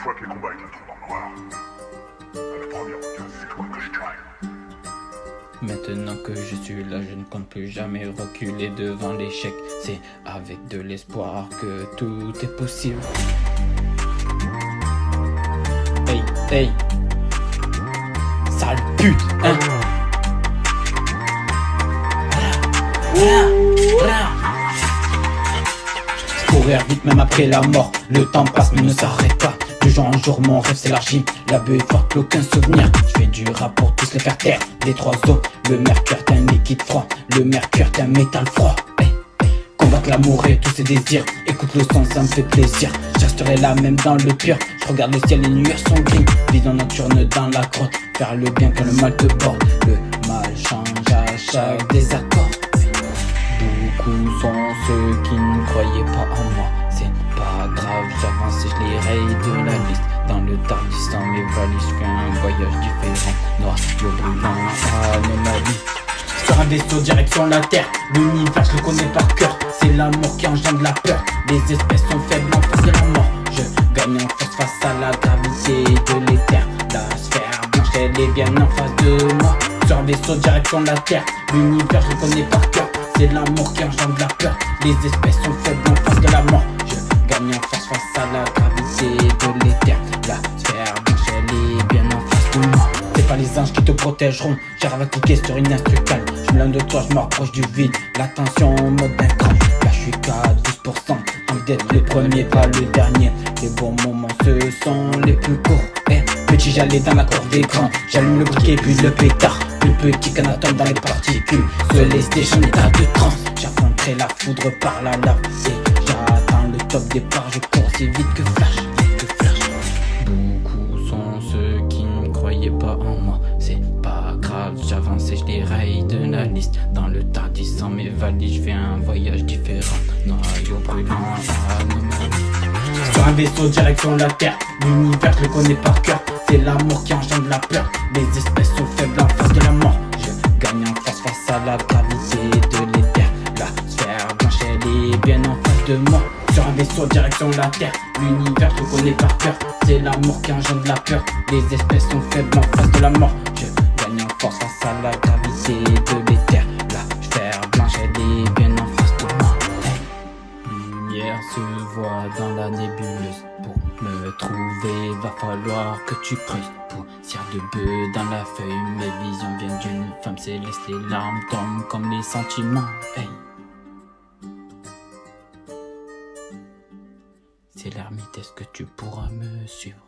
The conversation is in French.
fois que les combats éclateront dans le noir, à la première occasion, c'est toi que je traîne. Maintenant que je suis là, je ne compte plus jamais reculer devant l'échec. C'est avec de l'espoir que tout est possible. Hey, hey, sale pute, hein. Courir vite même après la mort, le temps passe mais ne s'arrête pas. De jour en jour mon rêve s'élargit, la bulle est forte, plus aucun souvenir. Je fais du rap pour tous les faire taire, des trois os. Le mercure t'es un liquide froid, le mercure t'es un métal froid. Combattre l'amour et tous ses désirs, écoute le son ça me fait plaisir. Je resterai là même dans le pire, je regarde le ciel, les nuages sont gris. Vision nocturne dans la grotte, faire le bien quand le mal te porte. Le mal change à chaque désaccord. Beaucoup sont ceux qui ne croyaient pas en moi. C'est pas grave, j'avance et je les raye de la liste. Dans le tardissant, mes valises, je fais un voyage différent. Noyau brûlant, anomalie. Sur un vaisseau direction la terre, l'univers je le connais par cœur. C'est l'amour qui engendre la peur, les espèces sont faibles en face de la mort. Je gagne en force face à la gravité de l'éther. La sphère blanche elle est bien en face de moi. Sur un vaisseau direction la terre, l'univers je le connais par cœur. C'est l'amour qui engendre la peur, les espèces sont faibles en face de la mort. Je gagne en force face à la gravité de l'éther. La sphère blanche elle est bien en face de moi. C'est pas les anges qui te protégeront, j'arrive à cliquer sur une instru calme. Je me lance de toi, je me rapproche du vide, l'attention en mode d'un cran. Là je suis qu'à 12%, envie d'être le premier, pas le dernier. Les bons moments ce sont les plus courts. Petit j'allais dans la cour des grands, j'allume le briquet puis le pétard. Le petit canatome dans les particules, se laisse déjà en état de transe. J'affronterai la foudre par la lave et j'attends le top départ. Je cours aussi vite que flash, Beaucoup sont ceux qui ne croyaient pas en moi. C'est pas grave, j'avance et je les raye de la liste. Dans le tardissant, mes valises, je fais un voyage différent. Noyau brûlant, anomalie. Sur un vaisseau direction la terre, l'univers je le connais par cœur. C'est l'amour qui engendre la peur, les espèces sont faibles en face de la mort. Je gagne en force face à la gravité de l'éther. La sphère blanche elle est bien en face de moi. Sur un vaisseau direction la terre, l'univers je le connais par cœur. C'est l'amour qui engendre la peur, les espèces sont faibles en face de la mort. Je gagne en force face à la gravité de l'éther. La sphère blanche elle est bien en face de moi. Lumière se voit dans la nébuleuse. Pour me trouver, va falloir que tu creuses. Poussière de bœuf dans la feuille, mes visions viennent d'une femme céleste. Les larmes tombent comme les sentiments. Hey. C'est l'ermite, est-ce que tu pourras me suivre?